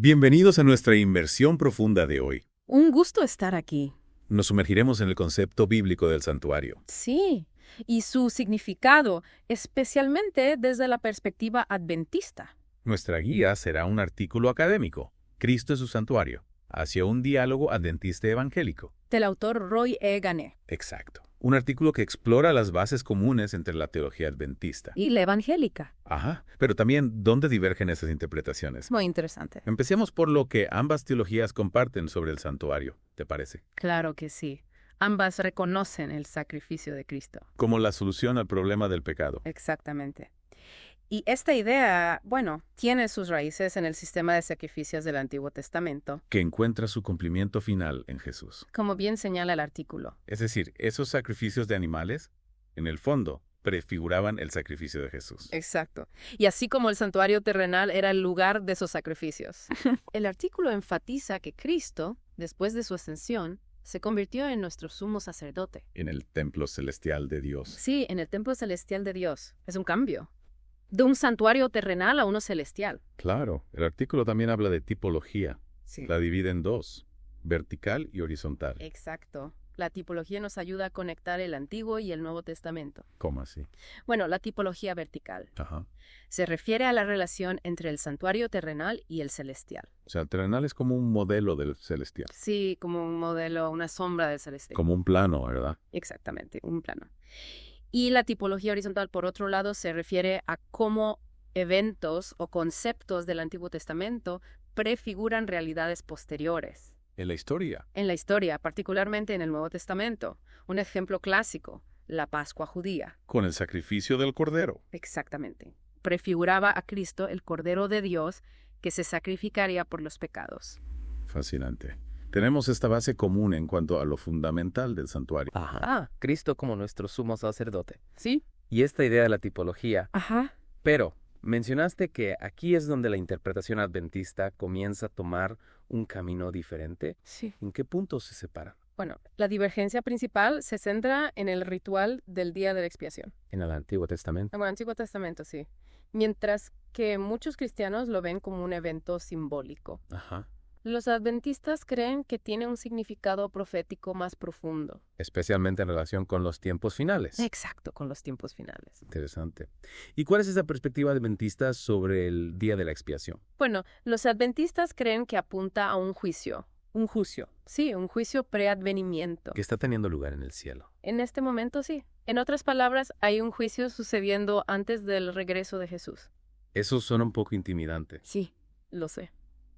Bienvenidos a nuestra inmersión profunda de hoy. Un gusto estar aquí. Nos sumergiremos en el concepto bíblico del santuario. Sí, y su significado, especialmente desde la perspectiva adventista. Nuestra guía será un artículo académico, Cristo es su santuario, hacia un diálogo adventista evangélico. Del autor Roy E. Gané. Exacto. Un artículo que explora las bases comunes entre la teología adventista. Y la evangélica. Ajá, pero también dónde divergen esas interpretaciones. Muy interesante. Empecemos por lo que ambas teologías comparten sobre el santuario, ¿te parece? Claro que sí. Ambas reconocen el sacrificio de Cristo. Como la solución al problema del pecado. Exactamente. Y esta idea, tiene sus raíces en el sistema de sacrificios del Antiguo Testamento, Que encuentra su cumplimiento final en Jesús. como bien señala el artículo. Es decir, esos sacrificios de animales, en el fondo, prefiguraban el sacrificio de Jesús. Exacto. Y así como el santuario terrenal era el lugar de esos sacrificios. El artículo enfatiza que Cristo, después de su ascensión, se convirtió en nuestro sumo sacerdote. En el templo celestial de Dios. Sí, en el templo celestial de Dios. Es un cambio. De un santuario terrenal a uno celestial. Claro, el artículo también habla de tipología. Sí. La divide en dos, vertical y horizontal. Exacto. La tipología nos ayuda a conectar el Antiguo y el Nuevo Testamento. ¿Cómo así? Bueno, la tipología vertical Ajá. se refiere a la relación entre el santuario terrenal y el celestial. O sea, el terrenal es como un modelo del celestial. Sí, como un modelo, una sombra del celestial. Como un plano, ¿verdad? Exactamente, un plano. Y la tipología horizontal, por otro lado, se refiere a cómo eventos o conceptos del Antiguo Testamento prefiguran realidades posteriores. En la historia. En la historia, particularmente en el Nuevo Testamento. Un ejemplo clásico, la Pascua judía. Con el sacrificio del cordero. Exactamente. Prefiguraba a Cristo, el Cordero de Dios, que se sacrificaría por los pecados. Fascinante. Tenemos esta base común en cuanto a lo fundamental del santuario. Ajá. Cristo como nuestro sumo sacerdote. ¿Sí? Y esta idea de la tipología. Ajá. Pero mencionaste que aquí es donde la interpretación adventista comienza a tomar un camino diferente. Sí. ¿En qué puntos se separan? Bueno, la divergencia principal se centra en el ritual del Día de la Expiación. En el Antiguo Testamento. En el Antiguo Testamento, sí. Mientras que muchos cristianos lo ven como un evento simbólico. Ajá. Los adventistas creen que tiene un significado profético más profundo. Especialmente en relación con los tiempos finales. Exacto, con los tiempos finales. Interesante. ¿Y cuál es esa perspectiva adventista sobre el día de la expiación? Bueno, los adventistas creen que apunta a un juicio. Un juicio. Sí, un juicio preadvenimiento. Que está teniendo lugar en el cielo. En este momento sí. En otras palabras, hay un juicio sucediendo antes del regreso de Jesús. Eso suena un poco intimidante. Sí, lo sé.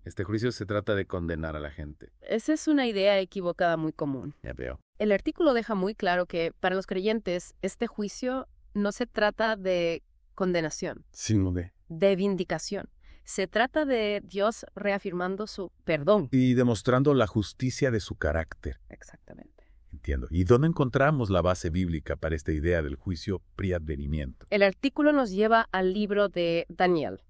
Este juicio se trata de condenar a la gente. Esa es una idea equivocada muy común. Ya veo. El artículo deja muy claro que para los creyentes este juicio no se trata de condenación, Sino de vindicación. Se trata de Dios reafirmando su perdón. y demostrando la justicia de su carácter. Exactamente. Entiendo. ¿Y dónde encontramos la base bíblica para esta idea del juicio preadvenimiento? El artículo nos lleva al libro de Daniel,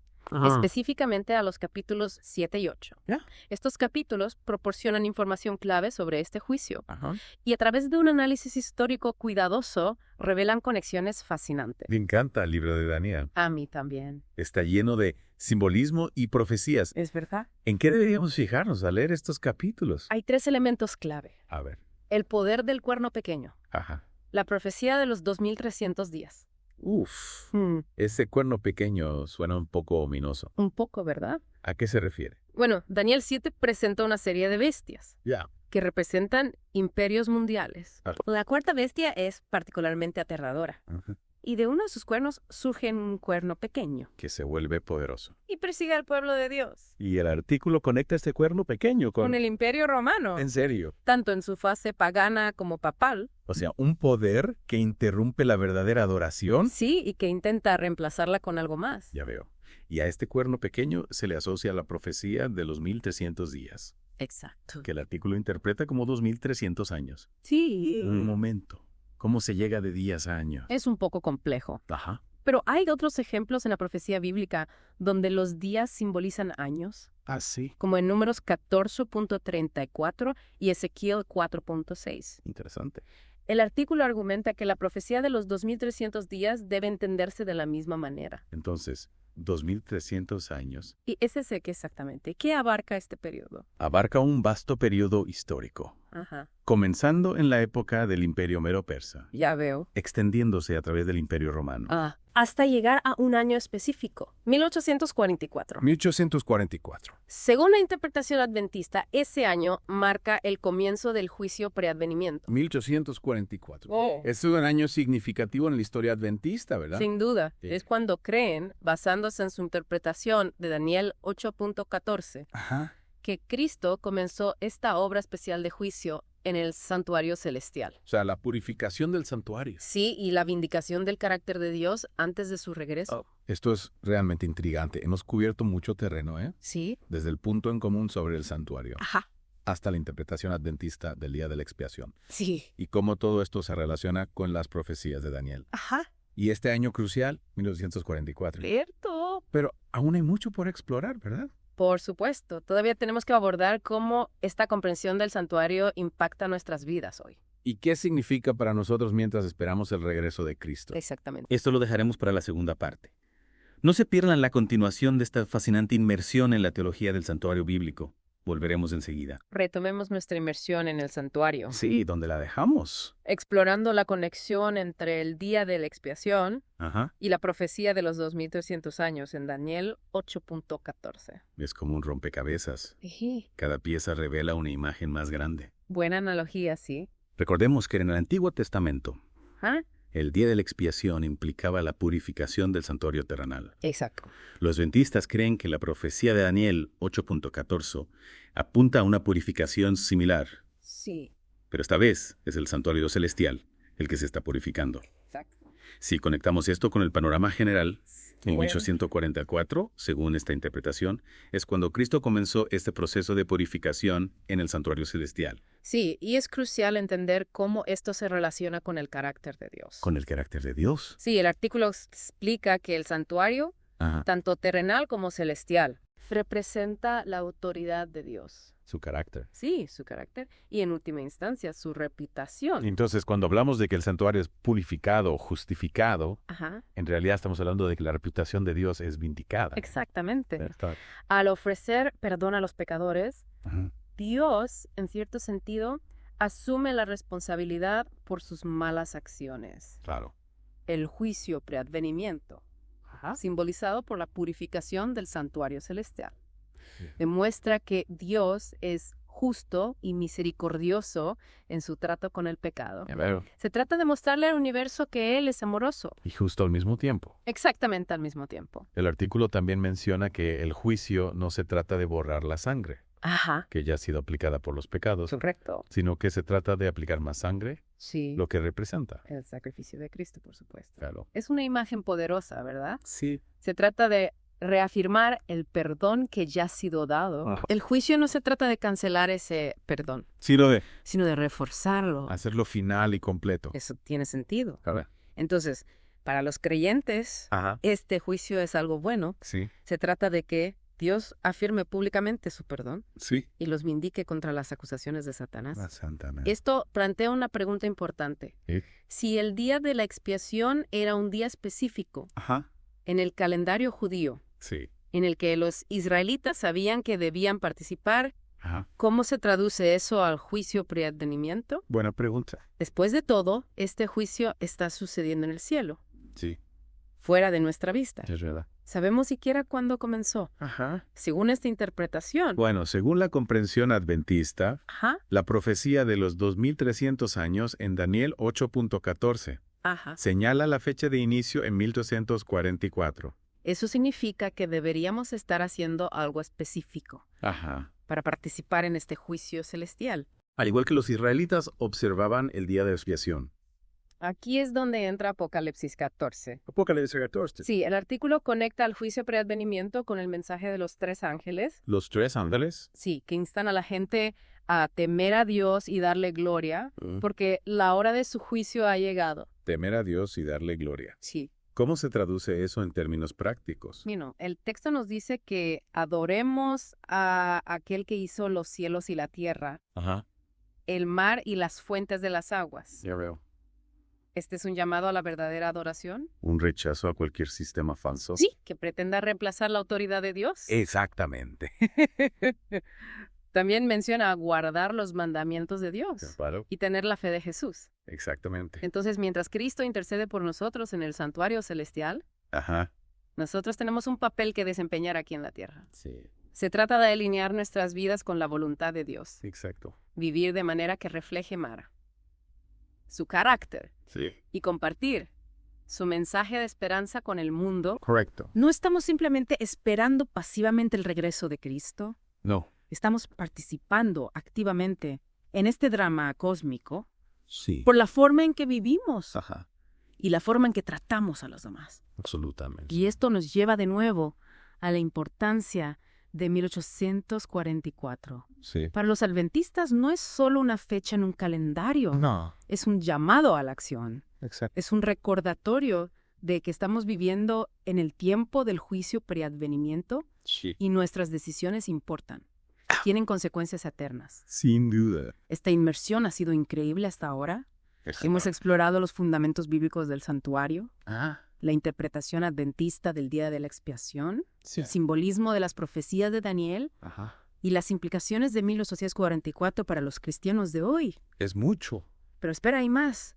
específicamente a los capítulos 7 y 8. Ya. Estos capítulos proporcionan información clave sobre este juicio Ajá. y a través de un análisis histórico cuidadoso revelan conexiones fascinantes. Me encanta el libro de Daniel. A mí también. Está lleno de simbolismo y profecías. ¿Es verdad? ¿En qué deberíamos fijarnos al leer estos capítulos? Hay 3 elementos clave. A ver. El poder del cuerno pequeño, Ajá. la profecía de los 2300 días. Uf. Ese cuerno pequeño suena un poco ominoso. Un poco, ¿verdad? ¿A qué se refiere? Bueno, Daniel 7 presenta una serie de bestias Ya. que representan imperios mundiales. Ah. La cuarta bestia es particularmente aterradora. Y de uno de sus cuernos surge un cuerno pequeño. Que se vuelve poderoso. Y persigue al pueblo de Dios. Y el artículo conecta este cuerno pequeño Con el imperio romano. ¿En serio? Tanto en su fase pagana como papal. O sea, un poder que interrumpe la verdadera adoración. Sí, y que intenta reemplazarla con algo más. Ya veo. Y a este cuerno pequeño se le asocia la profecía de los 1300 días, Exacto. que el artículo interpreta como 2300 años. Sí. Un momento. ¿Cómo se llega de días a años? Es un poco complejo. Ajá. Pero hay otros ejemplos en la profecía bíblica donde los días simbolizan años, Ah, sí. como en Números 14.34 y Ezequiel 4.6. Interesante. El artículo argumenta que la profecía de los 2300 días debe entenderse de la misma manera. Entonces, 2300 años, ¿Y ese sé qué exactamente? ¿Qué abarca este periodo? abarca un vasto periodo histórico, Ajá, comenzando en la época del Imperio Medo-Persa, ya veo. extendiéndose a través del Imperio Romano. Hasta llegar a un año específico, 1844. 1844. Según la interpretación adventista, ese año marca el comienzo del juicio preadvenimiento. 1844. Oh. Es un año significativo en la historia adventista, ¿verdad? Sin duda, Sí. es cuando creen, basándose en su interpretación de Daniel 8.14, Ajá. que Cristo comenzó esta obra especial de juicio en el santuario celestial. O sea, la purificación del santuario. Sí, y la vindicación del carácter de Dios antes de su regreso. Esto es realmente intrigante. Hemos cubierto mucho terreno, ¿eh? Sí. Desde el punto en común sobre el santuario Ajá. hasta la interpretación adventista del día de la expiación. Sí. Y cómo todo esto se relaciona con las profecías de Daniel. Ajá. Y este año crucial, 1944. Cierto. Pero aún hay mucho por explorar, ¿verdad? Por supuesto, todavía tenemos que abordar cómo esta comprensión del santuario impacta nuestras vidas hoy. ¿Y qué significa para nosotros mientras esperamos el regreso de Cristo? Exactamente. Esto lo dejaremos para la segunda parte. No se pierdan la continuación de esta fascinante inmersión en la teología del santuario bíblico. Volveremos enseguida. Retomemos nuestra inmersión en el santuario, Sí, ¿dónde la dejamos? explorando la conexión entre el día de la expiación Ajá. y la profecía de los 2300 años en Daniel 8.14. Es como un rompecabezas. Ejí. Cada pieza revela una imagen más grande. Buena analogía, sí. Recordemos que en el Antiguo Testamento, ¿Ah? el día de la expiación implicaba la purificación del santuario terrenal. Exacto. Los adventistas creen que la profecía de Daniel 8.14 apunta a una purificación similar, Sí. pero esta vez es el santuario celestial el que se está purificando. Exacto. Si conectamos esto con el panorama general, en Bueno. 1844, según esta interpretación, es cuando Cristo comenzó este proceso de purificación en el santuario celestial, Sí, y es crucial entender cómo esto se relaciona con el carácter de Dios. con el carácter de Dios. Sí, el artículo explica que el santuario, Ajá. tanto terrenal como celestial, representa la autoridad de Dios. Su carácter. Sí, su carácter y en última instancia su reputación. Entonces, cuando hablamos de que el santuario es purificado o justificado, Ajá, en realidad estamos hablando de que la reputación de Dios es vindicada. exactamente. ¿Verdad? Al ofrecer perdón a los pecadores, Ajá. Dios, en cierto sentido, asume la responsabilidad por sus malas acciones. Claro. El juicio preadvenimiento, simbolizado por la purificación del santuario celestial. Sí. Demuestra que Dios es justo y misericordioso en su trato con el pecado. Ya veo. Se trata de mostrarle al universo que Él es amoroso, Y justo al mismo tiempo. exactamente al mismo tiempo. El artículo también menciona que el juicio no se trata de borrar la sangre, Ajá, que ya ha sido aplicada por los pecados, correcto. sino que se trata de aplicar más sangre, Sí, lo que representa. el sacrificio de Cristo, por supuesto. Claro. Es una imagen poderosa, ¿verdad? Sí. Se trata de reafirmar el perdón que ya ha sido dado. Ajá. El juicio no se trata de cancelar ese perdón, Sino de sino de reforzarlo. hacerlo final y completo. Eso tiene sentido. Claro. Entonces, para los creyentes, Ajá. este juicio es algo bueno. Sí. Se trata de que Dios afirme públicamente su perdón Sí. y los vindique contra las acusaciones de Satanás. La Santa Madre. Esto plantea una pregunta importante. Sí. Si el día de la expiación era un día específico Ajá. en el calendario judío, Sí. en el que los israelitas sabían que debían participar, Ajá. ¿cómo se traduce eso al juicio preadvenimiento? Buena pregunta. Después de todo, este juicio está sucediendo en el cielo, Sí. fuera de nuestra vista. Es verdad. ¿Sabemos siquiera cuándo comenzó? Ajá. Según esta interpretación. Bueno, según la comprensión adventista, Ajá, la profecía de los 2300 años en Daniel 8.14 ajá. señala la fecha de inicio en 1244. Eso significa que deberíamos estar haciendo algo específico Ajá. para participar en este juicio celestial. Al igual que los israelitas observaban el día de expiación. Aquí es donde entra Apocalipsis 14. Apocalipsis 14. Sí, el artículo conecta al juicio preadvenimiento con el mensaje de los tres ángeles. Los tres ángeles. Sí, que instan a la gente a temer a Dios y darle gloria, porque la hora de su juicio ha llegado. Temer a Dios y darle gloria. Sí. ¿Cómo se traduce eso en términos prácticos? Bueno, el texto nos dice que adoremos a aquel que hizo los cielos y la tierra, Ajá. el mar y las fuentes de las aguas. Ya veo. Este es un llamado a la verdadera adoración. ¿Un rechazo a cualquier sistema falso? Sí, que pretenda reemplazar la autoridad de Dios. Exactamente. También menciona guardar los mandamientos de Dios Claro. y tener la fe de Jesús. Exactamente. Entonces, mientras Cristo intercede por nosotros en el santuario celestial, Ajá. nosotros tenemos un papel que desempeñar aquí en la tierra. Sí. Se trata de alinear nuestras vidas con la voluntad de Dios, Exacto. vivir de manera que refleje Mara, su carácter, Sí. y compartir su mensaje de esperanza con el mundo. Correcto. No estamos simplemente esperando pasivamente el regreso de Cristo. No. Estamos participando activamente en este drama cósmico Sí. por la forma en que vivimos Ajá. y la forma en que tratamos a los demás. Absolutamente. Y esto nos lleva de nuevo a la importancia de 1844. Sí. Para los adventistas no es solo una fecha en un calendario, No. es un llamado a la acción. Exacto. Es un recordatorio de que estamos viviendo en el tiempo del juicio preadvenimiento Sí. y nuestras decisiones importan. Tienen consecuencias eternas. Sin duda. Esta inmersión ha sido increíble hasta ahora. Hemos explorado los fundamentos bíblicos del santuario, Ah. la interpretación adventista del día de la expiación, Sí. el simbolismo de las profecías de Daniel Ajá. y las implicaciones de 1844 para los cristianos de hoy. Es mucho. Pero espera, hay más.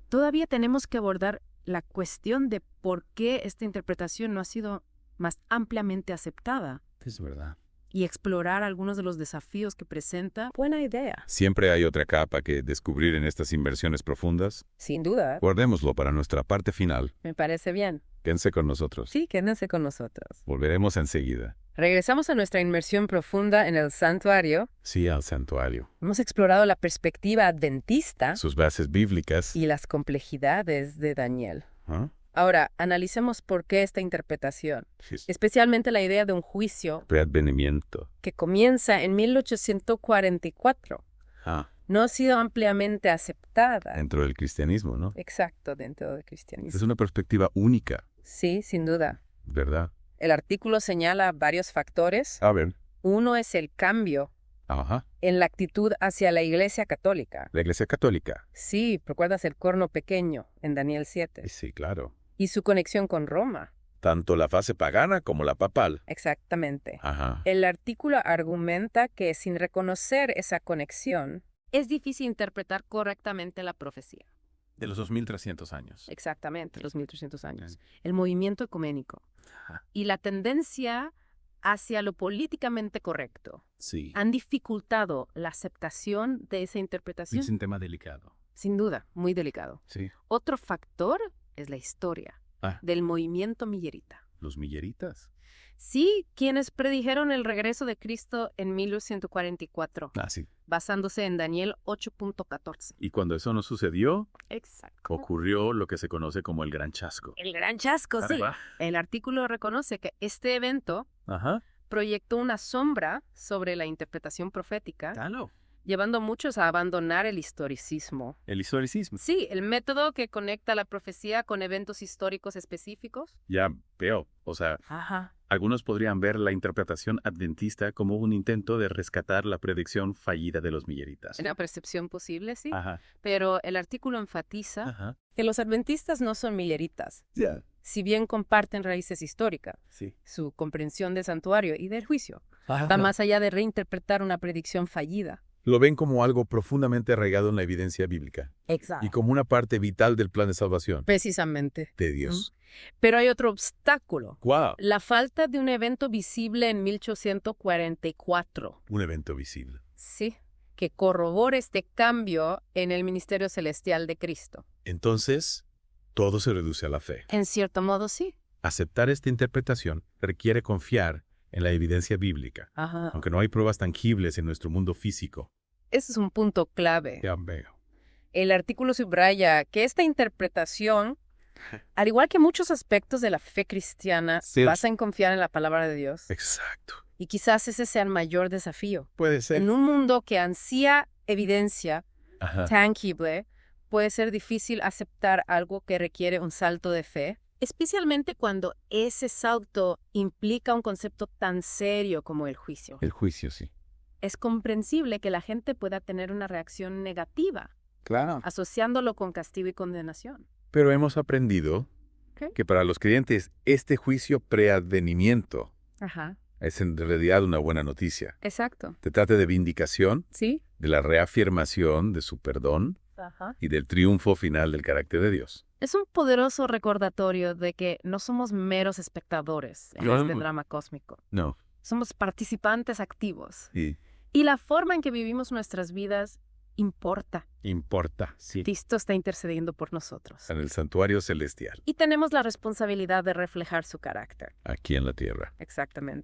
Todavía tenemos que abordar la cuestión de por qué esta interpretación no ha sido más ampliamente aceptada Es verdad. y explorar algunos de los desafíos que presenta. Buena idea. Siempre hay otra capa que descubrir en estas inversiones profundas. Sin duda, Guardémoslo para nuestra parte final. me parece bien. Quédense con nosotros. Sí, quédense con nosotros. Volveremos enseguida. Regresamos a nuestra inmersión profunda en el santuario. Sí, al santuario. Hemos explorado la perspectiva adventista Sus bases bíblicas. y las complejidades de Daniel. ¿Ah? Ahora, analicemos por qué esta interpretación, especialmente la idea de un juicio Preadvenimiento. que comienza en 1844. Ah, No ha sido ampliamente aceptada. dentro del cristianismo, ¿no? Exacto, dentro del cristianismo. Es una perspectiva única, Sí, sin duda. ¿verdad? El artículo señala varios factores. A ver. Uno es el cambio Ajá. en la actitud hacia la Iglesia Católica. La Iglesia Católica. Sí, recuerdas el corno pequeño en Daniel 7. Sí, claro. Y su conexión con Roma. Tanto la fase pagana como la papal. Exactamente. Ajá. El artículo argumenta que sin reconocer esa conexión, es difícil interpretar correctamente la profecía. De los 2300 años. Exactamente, los 1300 años. El movimiento ecuménico y la tendencia hacia lo políticamente correcto Sí. han dificultado la aceptación de esa interpretación. Es un tema delicado. Sin duda, muy delicado. Sí. Otro factor es la historia Ah. del movimiento millerita. Los milleritas. Sí, quienes predijeron el regreso de Cristo en 1144, Ah, sí. basándose en Daniel 8.14. Y cuando eso no sucedió, Exacto. ocurrió lo que se conoce como el gran chasco. El gran chasco, sí. Caramba. El artículo reconoce que este evento Ajá. proyectó una sombra sobre la interpretación profética, Claro. llevando a muchos a abandonar el historicismo. El historicismo. Sí, el método que conecta la profecía con eventos históricos específicos. Ya veo. O sea, Ajá. algunos podrían ver la interpretación adventista como un intento de rescatar la predicción fallida de los milleritas. Una percepción posible, sí. Ajá. Pero el artículo enfatiza Ajá. que los adventistas no son milleritas. Ya. Si bien comparten raíces históricas, Sí. su comprensión del santuario y del juicio Ajá. va más allá de reinterpretar una predicción fallida. Lo ven como algo profundamente arraigado en la evidencia bíblica Exacto. y como una parte vital del plan de salvación Precisamente. de Dios. Pero hay otro obstáculo. ¡Wow! La falta de un evento visible en 1844. Un evento visible. Sí, que corrobore este cambio en el ministerio celestial de Cristo. Entonces, todo se reduce a la fe. En cierto modo, sí. Aceptar esta interpretación requiere confiar en la evidencia bíblica, Ajá. aunque no hay pruebas tangibles en nuestro mundo físico. Ese es un punto clave. Ya veo. El artículo subraya que esta interpretación, al igual que muchos aspectos de la fe cristiana, Sí. basa en confiar en la palabra de Dios. Exacto. Y quizás ese sea el mayor desafío. Puede ser. En un mundo que ansía evidencia Ajá. tangible, puede ser difícil aceptar algo que requiere un salto de fe, especialmente cuando ese salto implica un concepto tan serio como el juicio. El juicio, sí. Es comprensible que la gente pueda tener una reacción negativa Claro. asociándolo con castigo y condenación. Pero hemos aprendido ¿Qué? que para los creyentes este juicio preadvenimiento Ajá, es en realidad una buena noticia. exacto. Se trata de vindicación, ¿Sí? de la reafirmación de su perdón Ajá. y del triunfo final del carácter de Dios. Es un poderoso recordatorio de que no somos meros espectadores en Claro. este drama cósmico. No. Somos participantes activos. Y Y la forma en que vivimos nuestras vidas importa. importa, sí. Cristo está intercediendo por nosotros. En el santuario celestial, Y tenemos la responsabilidad de reflejar su carácter. aquí en la tierra. Exactamente.